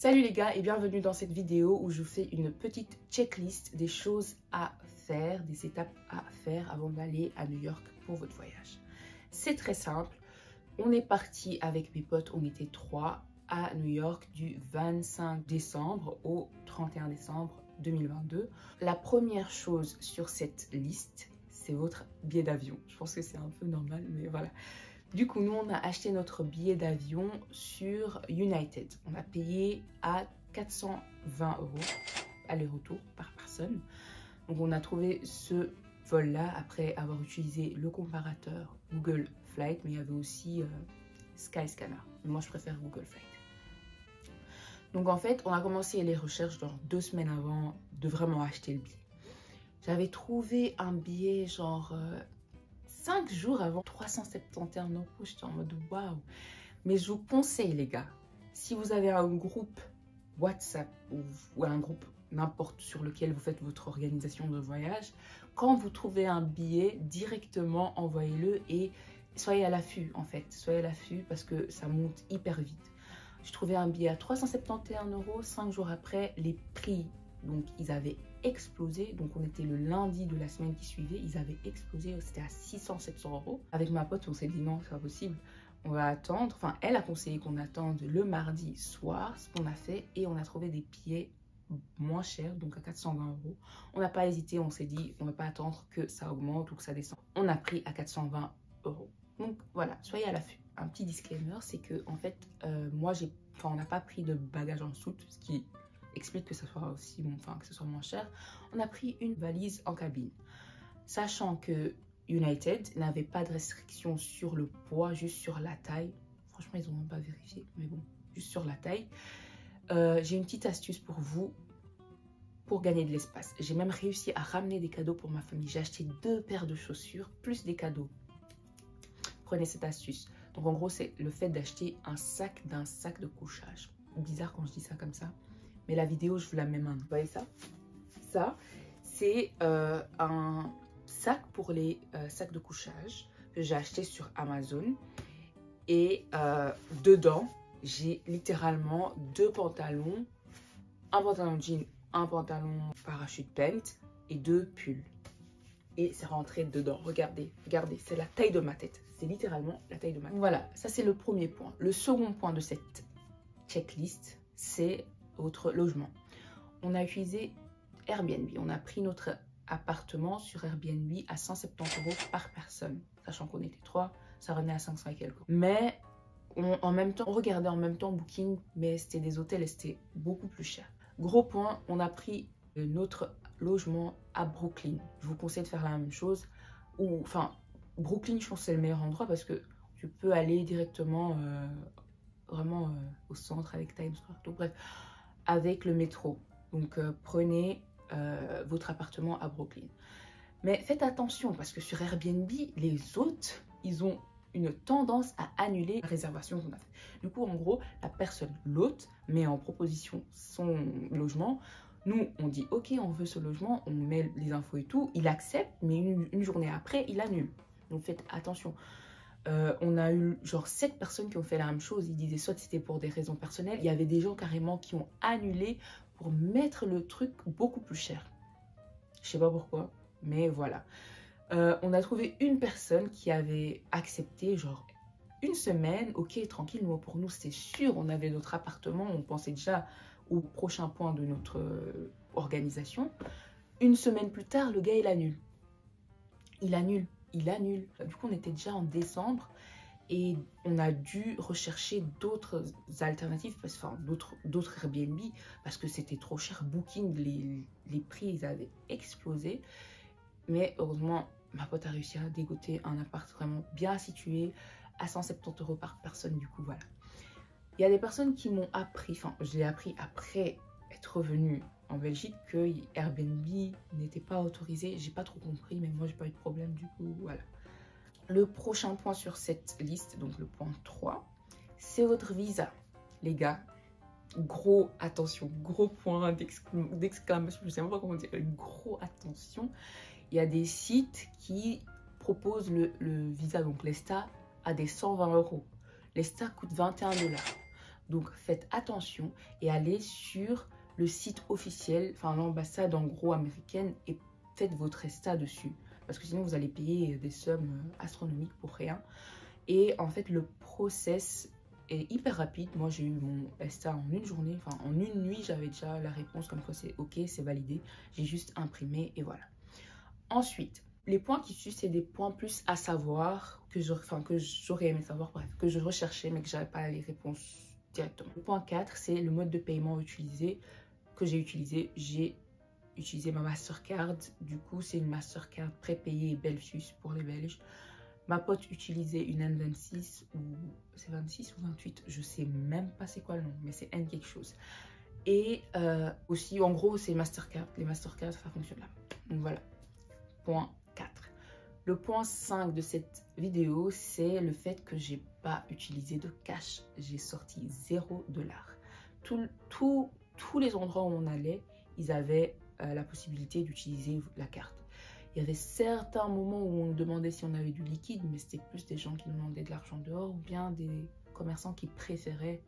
Salut les gars et bienvenue dans cette vidéo où je vous fais une petite checklist des choses à faire, des étapes à faire avant d'aller à New York pour votre voyage. C'est très simple, on est parti avec mes potes, on était 3 à New York du 25 décembre au 31 décembre 2022. La première chose sur cette liste, c'est votre billet d'avion. Je pense que c'est un peu normal, mais voilà. Du coup, nous, on a acheté notre billet d'avion sur United. On a payé à 420 € aller-retour par personne. Donc, on a trouvé ce vol-là après avoir utilisé le comparateur Google Flight, mais il y avait aussi Skyscanner. Moi, je préfère Google Flight. Donc, en fait, on a commencé les recherches genre 2 semaines avant de vraiment acheter le billet. J'avais trouvé un billet genre 5 jours avant, 371 €. J'étais en mode waouh. Mais je vous conseille, les gars, si vous avez un groupe WhatsApp ou un groupe n'importe sur lequel vous faites votre organisation de voyage, quand vous trouvez un billet, directement envoyez-le et soyez à l'affût en fait. Soyez à l'affût parce que ça monte hyper vite. J'ai trouvé un billet à 371 €, 5 jours après, les prix, donc ils avaient explosé. Donc on était le lundi de la semaine qui suivait, ils avaient explosé, c'était à 600-700 €. Avec ma pote, on s'est dit non, c'est pas possible, on va attendre. Enfin, elle a conseillé qu'on attende le mardi soir, ce qu'on a fait, et on a trouvé des billets moins chers, donc à 420 €. On n'a pas hésité, on s'est dit on va pas attendre que ça augmente ou que ça descende. On a pris à 420 €. Donc voilà, soyez à l'affût. Un petit disclaimer, c'est que en fait, on n'a pas pris de bagages en soute, ce qui explique que ce soit aussi bon, que ce soit moins cher. On a pris une valise en cabine, sachant que United n'avait pas de restriction sur le poids, juste sur la taille. Franchement, ils n'ont même pas vérifié, mais bon, juste sur la taille. J'ai une petite astuce pour vous pour gagner de l'espace. J'ai même réussi à ramener des cadeaux pour ma famille. J'ai acheté 2 paires de chaussures plus des cadeaux. Prenez cette astuce. Donc en gros, c'est le fait d'acheter un sac d'un sac de couchage. Bizarre quand je dis ça comme ça, mais la vidéo, je vous la mets maintenant. Vous voyez ça? Ça, c'est un sac pour les sacs de couchage que j'ai acheté sur Amazon. Et dedans, j'ai littéralement 2 pantalons, un pantalon jean, un pantalon parachute pant et 2 pulls. Et c'est rentré dedans. Regardez, regardez, c'est la taille de ma tête. C'est littéralement la taille de ma tête. Voilà, ça c'est le premier point. Le second point de cette checklist, c'est votre logement. On a utilisé Airbnb. On a pris notre appartement sur Airbnb à 170 € par personne. Sachant qu'on était 3, ça revenait à 500 et quelques. Mais on regardait en même temps Booking, mais c'était des hôtels et c'était beaucoup plus cher. Gros point, on a pris notre logement à Brooklyn. Je vous conseille de faire la même chose. Brooklyn, je pense que c'est le meilleur endroit parce que tu peux aller directement au centre avec Times Square. Donc bref, avec le métro. Donc prenez votre appartement à Brooklyn. Mais faites attention parce que sur Airbnb, les hôtes, ils ont une tendance à annuler la réservation qu'on a faite. Du coup, en gros, la personne, l'hôte, met en proposition son logement. Nous, on dit ok, on veut ce logement, on met les infos et tout, il accepte, mais une journée après, il annule. Donc faites attention. On a eu genre 7 personnes qui ont fait la même chose. Ils disaient soit c'était pour des raisons personnelles. Il y avait des gens carrément qui ont annulé pour mettre le truc beaucoup plus cher. Je sais pas pourquoi, mais voilà. On a trouvé une personne qui avait accepté genre 1 semaine. Ok, tranquille, moi pour nous c'était sûr. On avait notre appartement, on pensait déjà au prochain point de notre organisation. 1 semaine plus tard, le gars il annule. Il annule. Du coup, on était déjà en décembre et on a dû rechercher d'autres alternatives, d'autres Airbnb parce que c'était trop cher. Booking, les prix, ils avaient explosé. Mais heureusement, ma pote a réussi à dégoter un appart vraiment bien situé à 170 € par personne. Du coup, voilà. Il y a des personnes qui m'ont appris, je l'ai appris après être revenue en Belgique, que Airbnb n'était pas autorisé. J'ai pas trop compris, mais moi j'ai pas eu de problème, du coup voilà. Le prochain point sur cette liste, donc le point 3, c'est votre visa. Les gars, gros attention, gros point d'exclamation, je sais même pas comment dire, gros attention. Il y a des sites qui proposent le visa, donc l'ESTA, à des 120 €. L'ESTA coûte 21 $. Donc faites attention et allez sur le site officiel, enfin l'ambassade en gros américaine, et faites votre ESTA dessus. Parce que sinon vous allez payer des sommes astronomiques pour rien. Et en fait le process est hyper rapide. Moi j'ai eu mon ESTA en une journée, enfin en une nuit j'avais déjà la réponse comme quoi c'est ok, c'est validé. J'ai juste imprimé et voilà. Ensuite, les points qui suivent, c'est des points plus à savoir, que j'aurais aimé savoir, bref, que je recherchais mais que j'avais pas les réponses directement. Le point 4, c'est le mode de paiement utilisé, que j'ai utilisé. J'ai utilisé ma Mastercard, du coup c'est une Mastercard prépayée Belfius pour les Belges. Ma pote utilisait une N26 ou c'est 26 ou 28, je sais même pas c'est quoi le nom, mais c'est N quelque chose. Et aussi en gros c'est Mastercard, les Mastercard ça fonctionne là. Donc voilà, point 4. Le point 5 de cette vidéo, c'est le fait que j'ai pas utilisé de cash. J'ai sorti $0. Tous les endroits où on allait, ils avaient la possibilité d'utiliser la carte. Il y avait certains moments où on nous demandait si on avait du liquide, mais c'était plus des gens qui nous demandaient de l'argent dehors ou bien des commerçants qui préféraient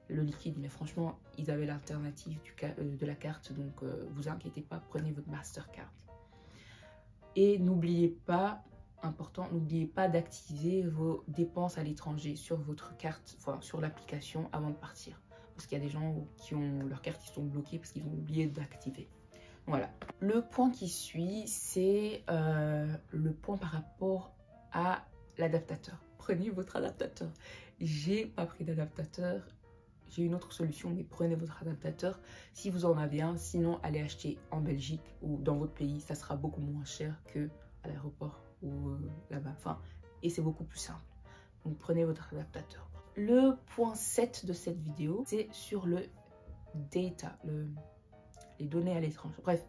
le liquide. Mais franchement, ils avaient l'alternative de la carte, donc vous inquiétez pas, prenez votre Mastercard. Et n'oubliez pas, important, n'oubliez pas d'activer vos dépenses à l'étranger sur votre carte, enfin sur l'application avant de partir. Parce qu'il y a des gens qui ont leurs cartes qui sont bloquées parce qu'ils ont oublié d'activer. Voilà. Le point qui suit, c'est le point par rapport à l'adaptateur. Prenez votre adaptateur. J'ai pas pris d'adaptateur. J'ai une autre solution, mais prenez votre adaptateur si vous en avez un. Sinon, allez acheter en Belgique ou dans votre pays. Ça sera beaucoup moins cher qu'à l'aéroport ou là-bas. Enfin, et c'est beaucoup plus simple. Donc, prenez votre adaptateur. Le point 7 de cette vidéo, c'est sur le data, les données à l'étranger. Bref,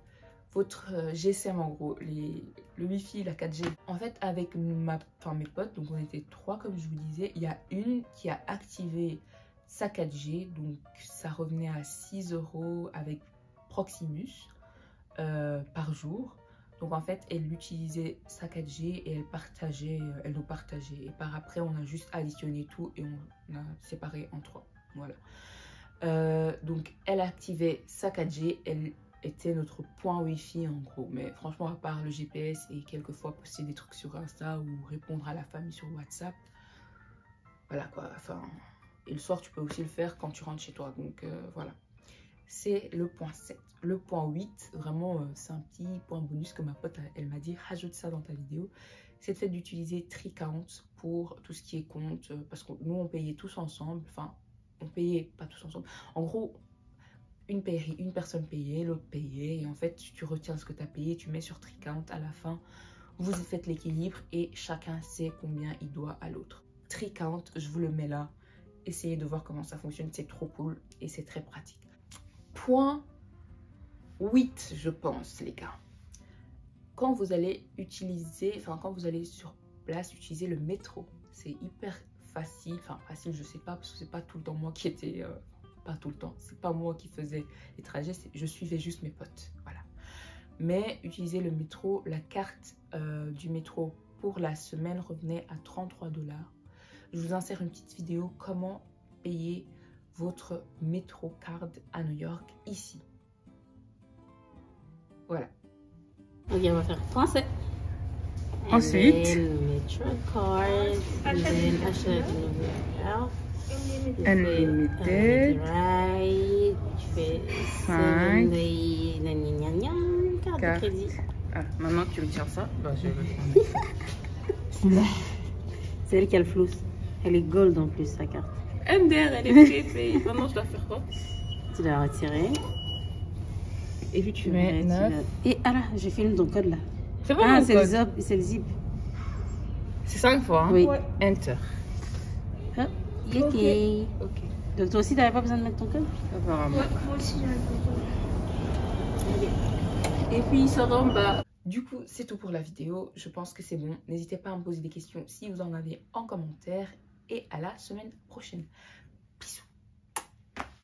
votre GSM en gros, le Wi-Fi, la 4G. En fait, avec mes potes, donc on était 3 comme je vous disais, il y a une qui a activé sa 4G, donc ça revenait à 6 € avec Proximus par jour. Donc en fait, elle utilisait sa 4G et elle nous partageait. Et par après, on a juste additionné tout et on a séparé en 3. Voilà. Donc elle activait sa 4G, elle était notre point Wi-Fi en gros. Mais franchement, à part le GPS et quelquefois poster des trucs sur Insta ou répondre à la famille sur WhatsApp, voilà quoi. Enfin, et le soir, tu peux aussi le faire quand tu rentres chez toi. Donc voilà. C'est le point 7. Le point 8, vraiment, c'est un petit point bonus que ma pote, elle m'a dit, rajoute ça dans ta vidéo. C'est le fait d'utiliser Tricount pour tout ce qui est compte. Parce que nous, on payait tous ensemble. Enfin, on payait pas tous ensemble. En gros, une personne payait, l'autre payait. Et en fait, tu retiens ce que tu as payé, tu mets sur Tricount. À la fin, vous faites l'équilibre et chacun sait combien il doit à l'autre. Tricount, je vous le mets là. Essayez de voir comment ça fonctionne. C'est trop cool et c'est très pratique. Point 8, je pense, les gars. Quand vous allez quand vous allez sur place, utiliser le métro. C'est hyper facile. Enfin, facile, je sais pas, parce que c'est pas tout le temps moi qui étais... pas tout le temps. C'est pas moi qui faisais les trajets. Je suivais juste mes potes. Voilà. Mais utiliser le métro, la carte du métro pour la semaine revenait à 33 $. Je vous insère une petite vidéo comment payer votre métro card à New York ici. Voilà. Ok, on va faire français. Ensuite, metro card. Unlimited. Tu fais 5. Carte de crédit. Ah, maintenant que tu me tiens ça, bah, je vais le prendre. C'est elle qui a le flou. Elle est gold en plus, sa carte. MDR, elle est prépayée. Maintenant, je dois faire quoi? Tu dois retirer. Et puis tu mets 9. Et ah là, je filme ton code là. C'est pas mon code. C'est le zip. C'est 5 fois, hein? Oui. Ouais. Enter. Hop. Ok. Donc toi aussi, t'avais pas besoin de mettre ton code? Apparemment. Ouais, moi aussi j'avais pas besoin. Et puis ça va en bas. Du coup, c'est tout pour la vidéo. Je pense que c'est bon. N'hésitez pas à me poser des questions si vous en avez en commentaire. Et à la semaine prochaine.